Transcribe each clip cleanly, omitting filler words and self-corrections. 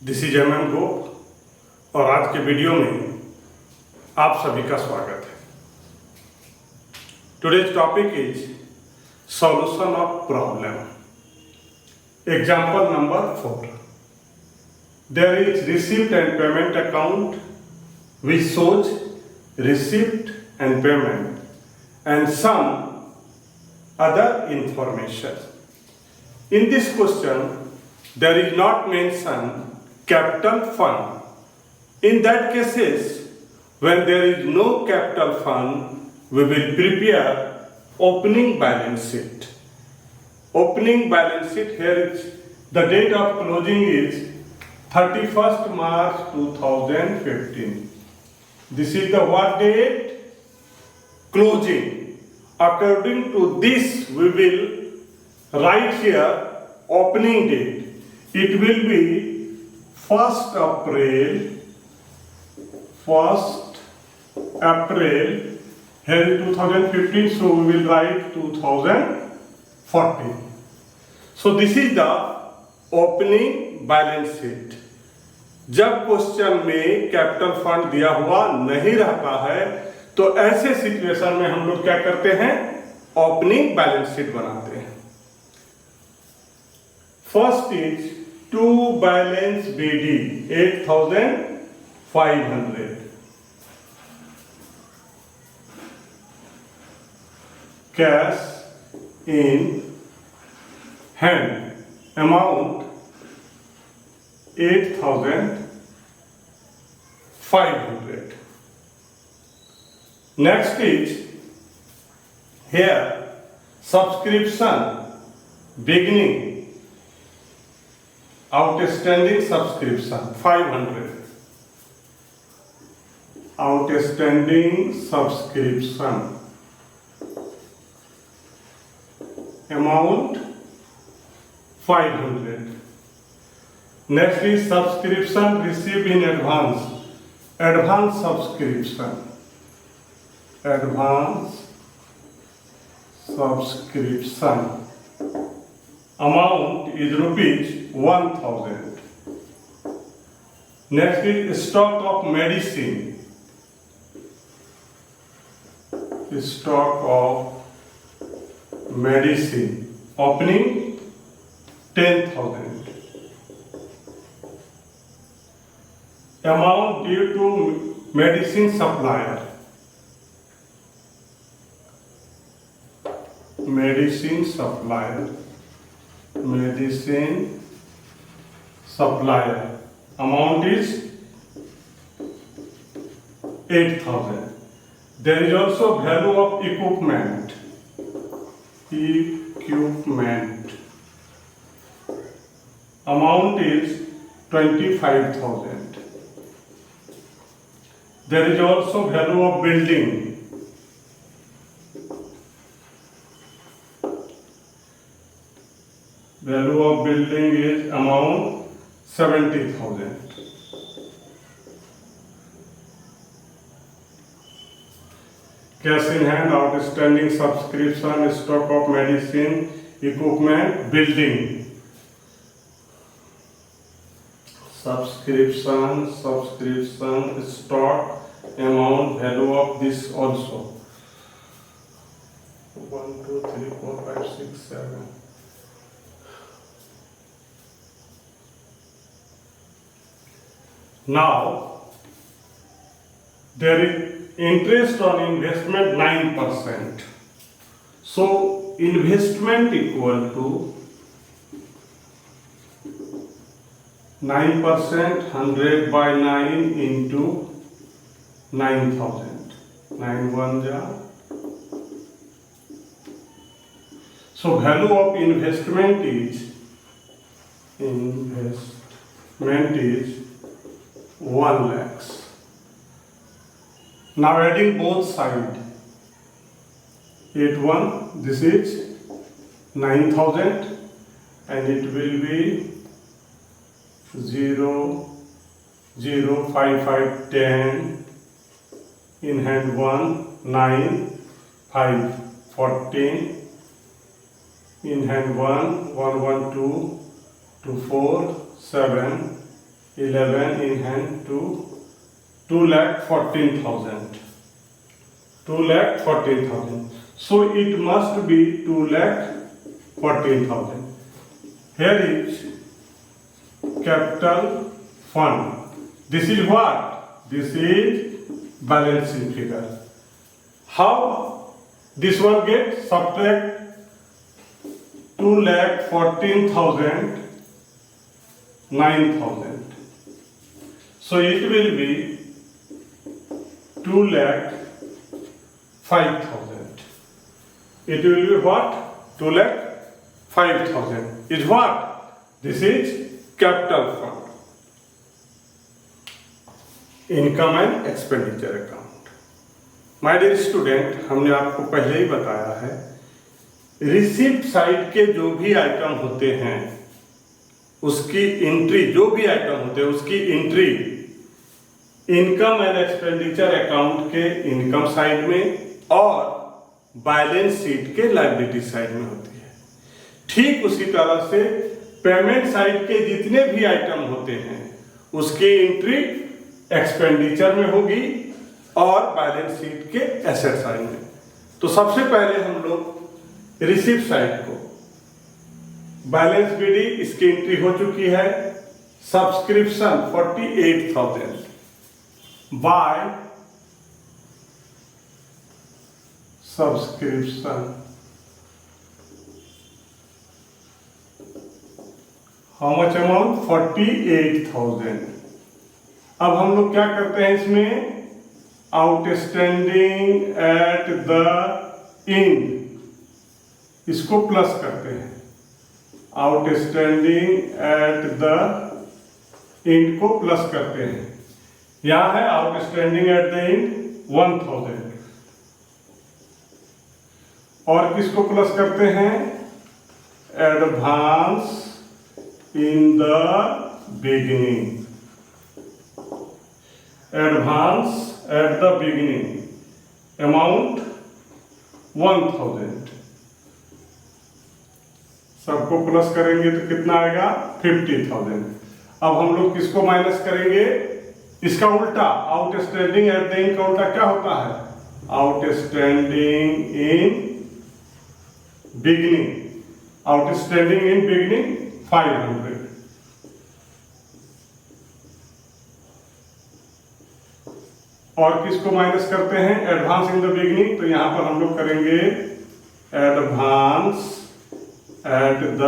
This is M गोप और आज के वीडियो में आप सभी का स्वागत है। Today's topic is solution of problem. Example number 4। There is receipt and payment account which shows receipt and payment and some other information. In this question, there is not mentioned capital fund. In that cases, when there is no capital fund, we will prepare opening balance sheet. Opening balance sheet, here is the date of closing is 31st March 2015. This is the what date? Closing. According to this, we will write here opening date. It will be 1st April. 1st April. Here is 2015, so we will write 2014. So this is the opening balance sheet. जब question में capital fund दिया हुआ नहीं रहता है तो ऐसे situation में हम लोग क्या करते हैं, ओपनिंग बैलेंस शीट बनाते हैं। First is to balance B 8500, cash in hand amount 8500. Next is here subscription beginning, outstanding subscription 500, outstanding subscription amount 500. Next is subscription received in advance, advance subscription, advance subscription amount is rupees 1000. Next is stock of medicine, stock of medicine opening 10,000. Amount due to medicine supplier, medicine supplier amount is 8,000. There is also value of equipment amount is 25,000. There is also value of building, value of building is amount 70,000. Cash in hand, outstanding subscription, stock of medicine, equipment, building. Subscription, stock, amount, value of this also. 1, 2, 3, 4, 5, 6, 7. Now, there is interest on investment 9%. So, investment equal to 9%, 100 by 9 into 9,000. 9 1 ja. So value of investment is 1 lakhs. Now adding both sides. 8 1, this is 9,000 and it will be 0 0 5 5 10 in hand 1 9 5 14 in hand 1 1 1 2 2 4 7 11 in hand to 2,14,000. 2,14,000. So it must be 2,14,000. Here is capital fund. This is what? This is balance sheet figure. How this one gets? Subtract 2,14,000, 9,000. So it will be 2,05,000. It will be what? 2,05,000 is what? This is capital fund. Income and expenditure account. My dear student, हमने आपको पहले ही बताया है, receipt side के जो भी item होते हैं उसकी एंट्री, जो भी आइटम होते हैं उसकी entry income and expenditure account के इनकम साइड में और बैलेंस शीट के लायबिलिटी साइड में होती है। ठीक उसी तरह से पेमेंट साइड के जितने भी आइटम होते हैं उसकी एंट्री एक्सपेंडिचर में होगी और बैलेंस शीट के एसेट साइड में। तो सबसे पहले हम लोग रिसिप्ट साइड को, बैलेंस बीडी इसकी एंट्री हो चुकी है, subscription 48,000 by subscription, how much amount? 48,000। अब हम लोग क्या करते हैं इसमें? आउटस्टैंडिंग एट द एंड, इसको प्लस करते हैं। आउटस्टैंडिंग एट द एंड को प्लस करते हैं। यहां है आउटस्टैंडिंग एट द एंड 1,000 और किसको प्लस करते हैं? Advance in the beginning, advance at the beginning amount 1,000। सबको प्लस करेंगे तो कितना आएगा? 50,000। अब हम लोग किसको माइनस करेंगे? इसका उल्टा, आउटस्टैंडिंग एट द एंड का उल्टा क्या होता है? Outstanding in beginning, outstanding in beginning 500। और किसको माइनस करते हैं? Advance in the beginning. तो यहां पर हम लोग करेंगे advance at the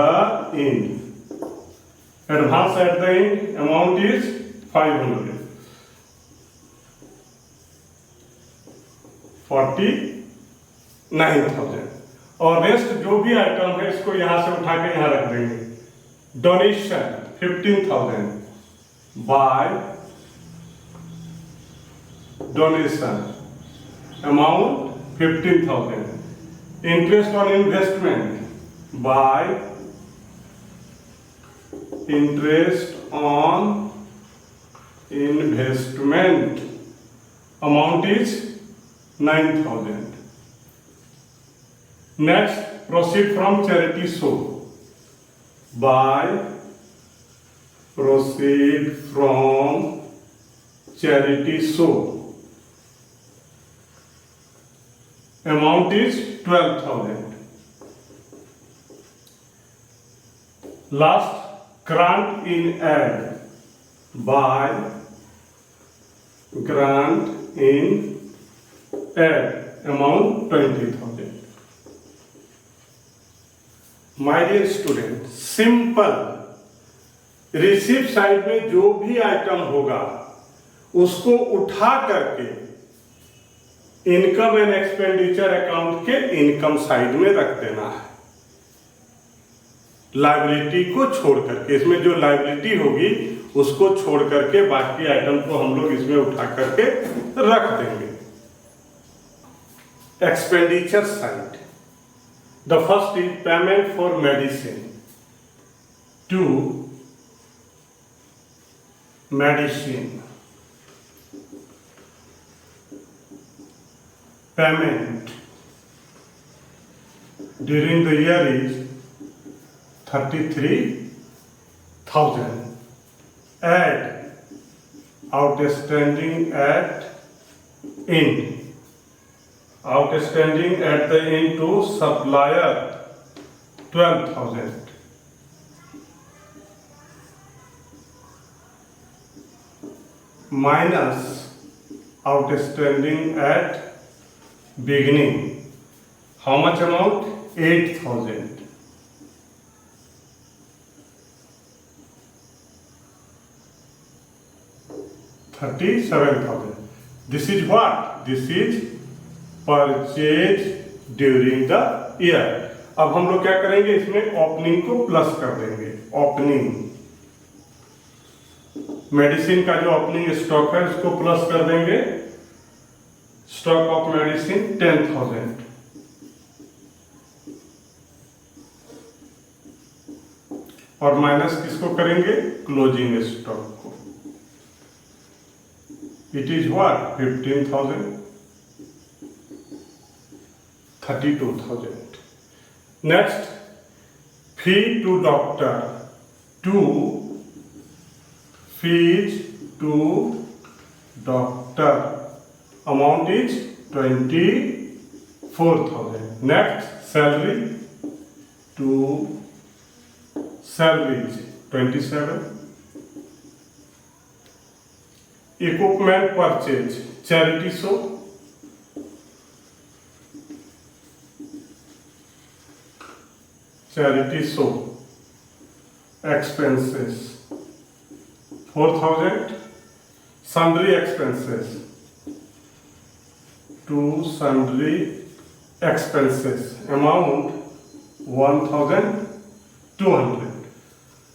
and, advance at the and amount is 500, 49,000। और रेस्ट जो भी आइटम है इसको यहां से उठा के यहां रख देंगे। Donation 15,000 by donation amount 15,000। Interest on investment by interest on investment amount is 9,000। Next, proceed from charity show by proceed from charity show amount is 12,000. Last, grant in aid by grant in aid amount 20,000. My dear student, simple receipt side में जो भी item होगा उसको उठा करके income and expenditure account के income side में रख देना है, लायबिलिटी को छोड़ करके। इसमें जो लायबिलिटी होगी उसको छोड़ करके बाकी आइटम को हम लोग इसमें उठा करके रख देंगे। Expenditure side, the first is payment for medicine to medicine, payment during the year is 33,000. Add outstanding at end. Outstanding at the end to supplier 12,000. Minus outstanding at beginning. How much amount? 8,000. 37,000. This is what? This is purchase during the year. अब हम लोग क्या करेंगे, इसमें opening को plus कर देंगे. Opening medicine का जो ओपनिंग स्टॉक है उसको प्लस कर देंगे. Stock of medicine 10,000. और माइनस किसको करेंगे? क्लोजिंग स्टॉक को. It is what? 15,000. 32,000. Next, fee to doctor. Fees to doctor. Amount is 24,000. Next, salary to salaries 27. Equipment purchase, charity show. Charity show expenses 4,000. Sundry expenses to sundry expenses amount 1,200.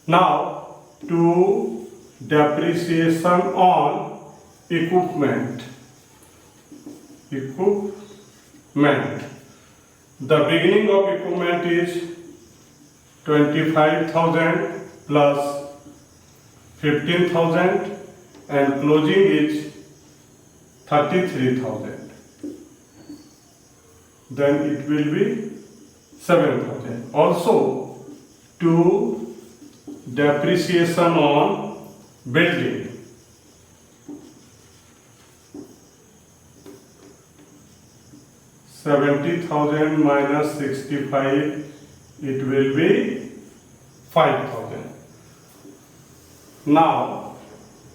Now to depreciation on equipment. The beginning of equipment is 25,000 plus 15,000 and closing is 33,000. Then it will be 7,000. Also to depreciation on building. 70,000 minus 65, it will be 5,000. Now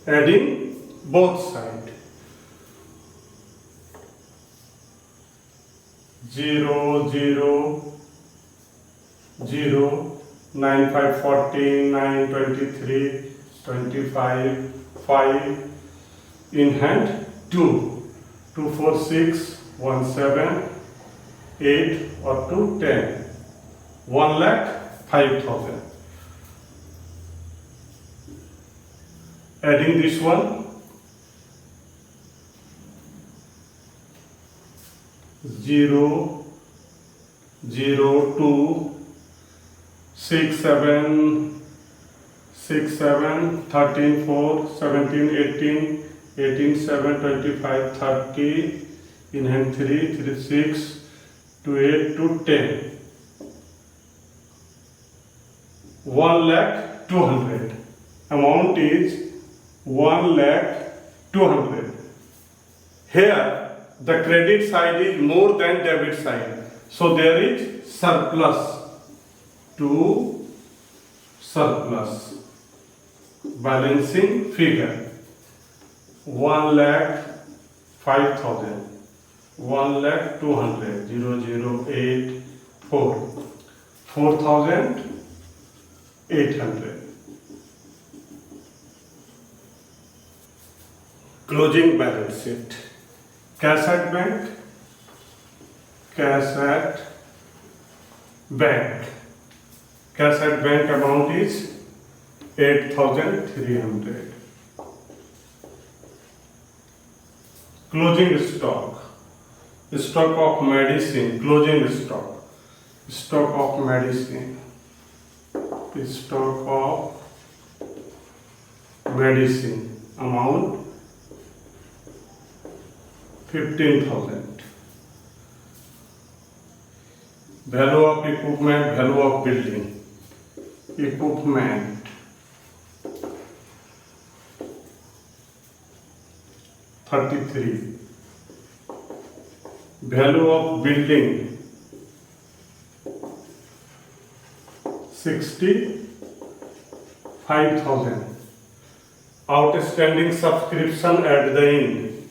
adding both sides. 0, 0, 0, 9, 5, 14, 9, 23, 25, 5, in hand 2, 2, 4, 6, 1, 7, 8 or 2, 10, 1,05,000. Adding this one, 0, 0, 2, 6, 7, 6, 7, 13, 4, 17, 18, 18, 7, 25, 30, in hand 3, 3, 6, 2, 8, 2, 10. 1,200,000. Amount is 1,200,000. Here the credit side is more than debit side. So there is surplus to surplus. Balancing figure 1,05,000. 1,200,000. 0,084. 4,800. Closing balance sheet. Cash at bank. Cash at bank. Cash at bank amount is 8,300. Closing stock. Stock of medicine. Closing stock. Stock of medicine. Stock of medicine amount 15,000. Value of equipment, value of building. Equipment 33. Value of building 65,000. Outstanding subscription at the end.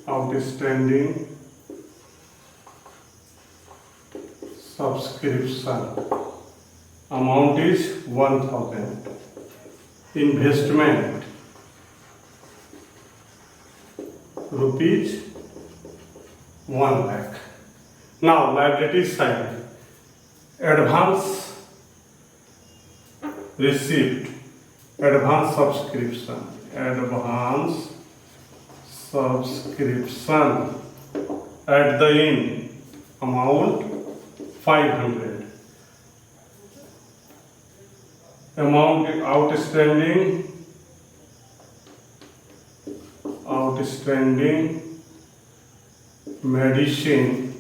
Outstanding subscription amount is 1,000. Investment rupees 1 lakh. Now liability side. Advance receipt, advance subscription at the end, amount 500. Amount outstanding medicine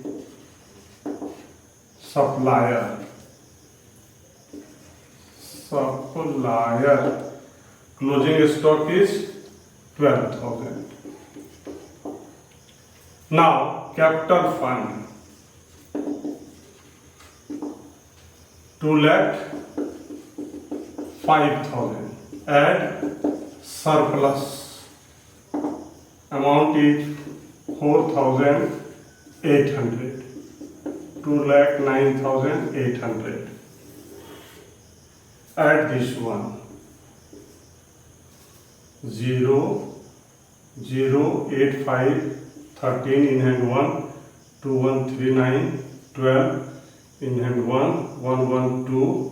supplier closing stock is 12,000. Now capital fund 2,05,000. Add surplus amount is 4,800. 2,09,800. Add this one 0, 0, 8, 5, 13 in hand 1, 2, 1, 3, 9, 12 in hand 1, 1, 1, 2,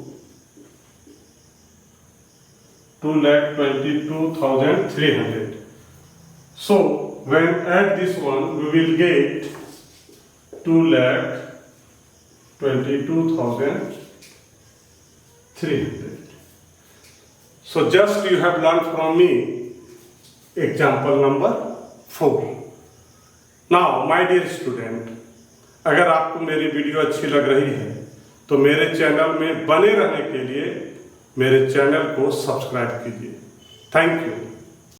2,22,300. So when add this one, we will get 2,22,300. So just you have learned from me example number 4. Now my dear student, अगर आपको मेरी video अच्छी लग रही है तो मेरे channel में बने रहने के लिए मेरे चैनल को सब्सक्राइब कीजिए। Thank you.